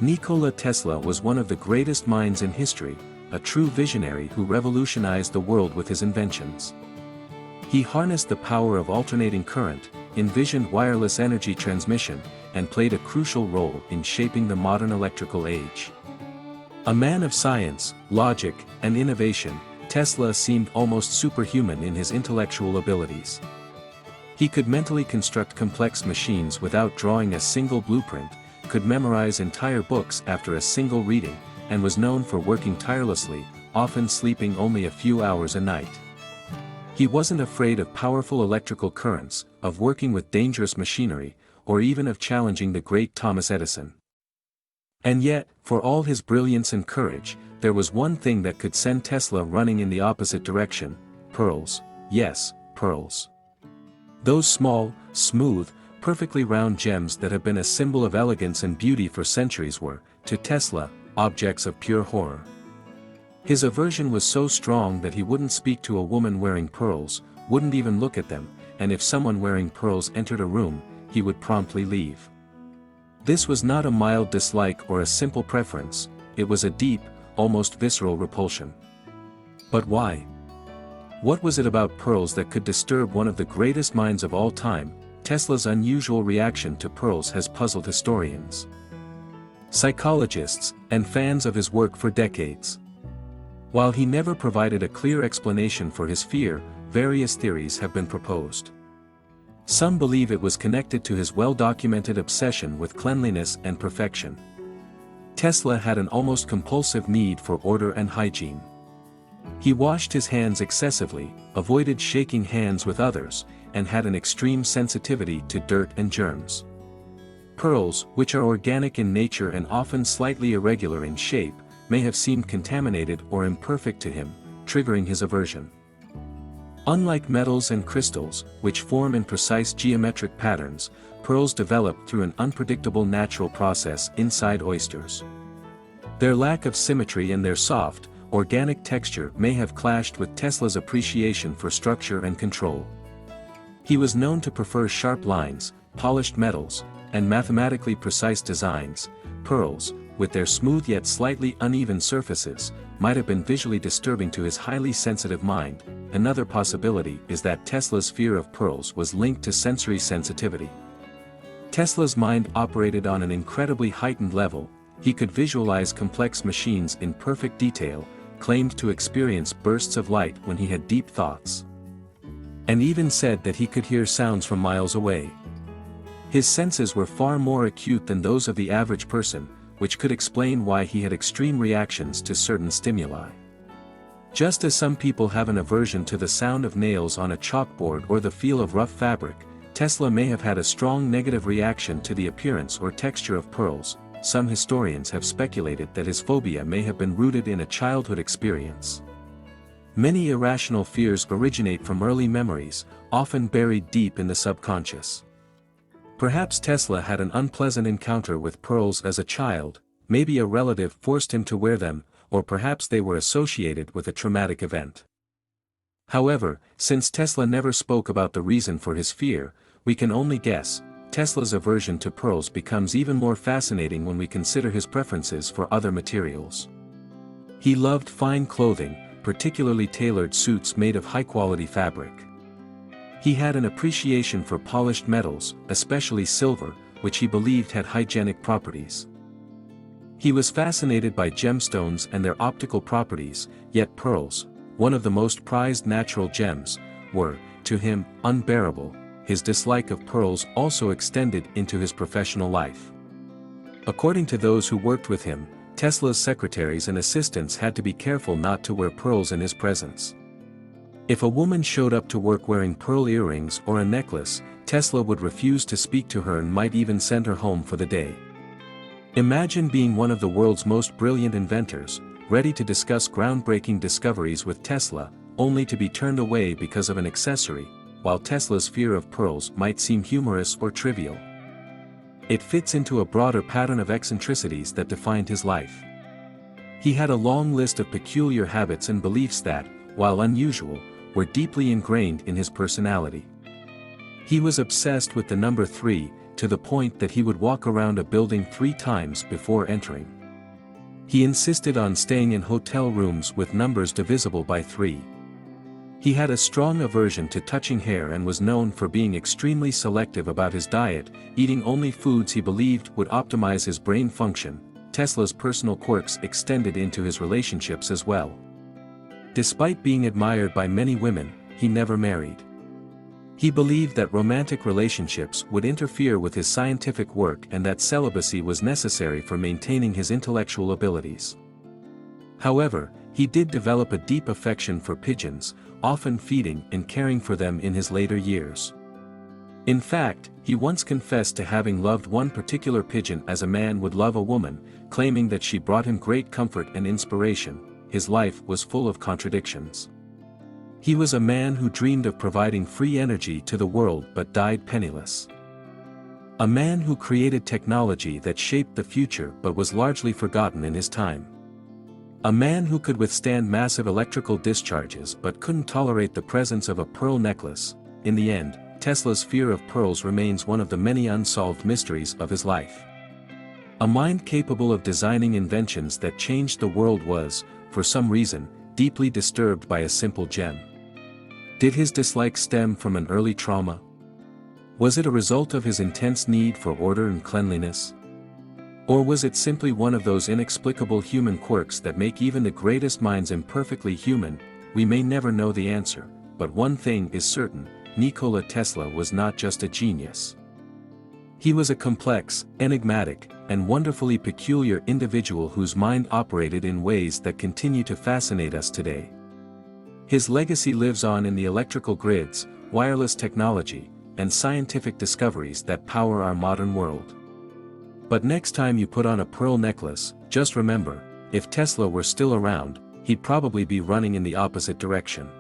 Nikola Tesla was one of the greatest minds in history, a true visionary who revolutionized the world with his inventions. He harnessed the power of alternating current, envisioned wireless energy transmission, and played a crucial role in shaping the modern electrical age. A man of science, logic, and innovation, Tesla seemed almost superhuman in his intellectual abilities. He could mentally construct complex machines without drawing a single blueprint, could memorize entire books after a single reading, and was known for working tirelessly, often sleeping only a few hours a night. He wasn't afraid of powerful electrical currents, of working with dangerous machinery, or even of challenging the great Thomas Edison. And yet, for all his brilliance and courage, there was one thing that could send Tesla running in the opposite direction: pearls. Yes, pearls. Those small, smooth, perfectly round gems that have been a symbol of elegance and beauty for centuries were, to Tesla, objects of pure horror. His aversion was so strong that he wouldn't speak to a woman wearing pearls, wouldn't even look at them, and if someone wearing pearls entered a room, he would promptly leave. This was not a mild dislike or a simple preference, it was a deep, almost visceral repulsion. But why? What was it about pearls that could disturb one of the greatest minds of all time? Tesla's unusual reaction to pearls has puzzled historians, psychologists, and fans of his work for decades. While he never provided a clear explanation for his fear, various theories have been proposed. Some believe it was connected to his well-documented obsession with cleanliness and perfection. Tesla had an almost compulsive need for order and hygiene. He washed his hands excessively, avoided shaking hands with others, and had an extreme sensitivity to dirt and germs. Pearls, which are organic in nature and often slightly irregular in shape, may have seemed contaminated or imperfect to him, triggering his aversion. Unlike metals and crystals, which form in precise geometric patterns, pearls develop through an unpredictable natural process inside oysters. Their lack of symmetry and their soft, organic texture may have clashed with Tesla's appreciation for structure and control. He was known to prefer sharp lines, polished metals, and mathematically precise designs. Pearls, with their smooth yet slightly uneven surfaces, might have been visually disturbing to his highly sensitive mind. Another possibility is that Tesla's fear of pearls was linked to sensory sensitivity. Tesla's mind operated on an incredibly heightened level. He could visualize complex machines in perfect detail, claimed to experience bursts of light when he had deep thoughts, and even said that he could hear sounds from miles away. His senses were far more acute than those of the average person, which could explain why he had extreme reactions to certain stimuli. Just as some people have an aversion to the sound of nails on a chalkboard or the feel of rough fabric, Tesla may have had a strong negative reaction to the appearance or texture of pearls. Some historians have speculated that his phobia may have been rooted in a childhood experience. Many irrational fears originate from early memories, often buried deep in the subconscious. Perhaps Tesla had an unpleasant encounter with pearls as a child, maybe a relative forced him to wear them, or perhaps they were associated with a traumatic event. However, since Tesla never spoke about the reason for his fear, we can only guess. Tesla's aversion to pearls becomes even more fascinating when we consider his preferences for other materials. He loved fine clothing, particularly tailored suits made of high-quality fabric. He had an appreciation for polished metals, especially silver, which he believed had hygienic properties. He was fascinated by gemstones and their optical properties, yet pearls, one of the most prized natural gems, were, to him, unbearable. His dislike of pearls also extended into his professional life. According to those who worked with him, Tesla's secretaries and assistants had to be careful not to wear pearls in his presence. If a woman showed up to work wearing pearl earrings or a necklace, Tesla would refuse to speak to her and might even send her home for the day. Imagine being one of the world's most brilliant inventors, ready to discuss groundbreaking discoveries with Tesla, only to be turned away because of an accessory. While Tesla's fear of pearls might seem humorous or trivial, it fits into a broader pattern of eccentricities that defined his life. He had a long list of peculiar habits and beliefs that, while unusual, were deeply ingrained in his personality. He was obsessed with the number 3, to the point that he would walk around a building 3 times before entering. He insisted on staying in hotel rooms with numbers divisible by 3. He had a strong aversion to touching hair and was known for being extremely selective about his diet, eating only foods he believed would optimize his brain function. Tesla's personal quirks extended into his relationships as well. Despite being admired by many women, he never married. He believed that romantic relationships would interfere with his scientific work and that celibacy was necessary for maintaining his intellectual abilities. However, he did develop a deep affection for pigeons, often feeding and caring for them in his later years. In fact, he once confessed to having loved one particular pigeon as a man would love a woman, claiming that she brought him great comfort and inspiration. His life was full of contradictions. He was a man who dreamed of providing free energy to the world but died penniless. A man who created technology that shaped the future but was largely forgotten in his time. A man who could withstand massive electrical discharges but couldn't tolerate the presence of a pearl necklace. In the end, Tesla's fear of pearls remains one of the many unsolved mysteries of his life. A mind capable of designing inventions that changed the world was, for some reason, deeply disturbed by a simple gem. Did his dislike stem from an early trauma? Was it a result of his intense need for order and cleanliness? Or was it simply one of those inexplicable human quirks that make even the greatest minds imperfectly human? We may never know the answer, but one thing is certain: Nikola Tesla was not just a genius. He was a complex, enigmatic, and wonderfully peculiar individual whose mind operated in ways that continue to fascinate us today. His legacy lives on in the electrical grids, wireless technology, and scientific discoveries that power our modern world. But next time you put on a pearl necklace, just remember, if Tesla were still around, he'd probably be running in the opposite direction.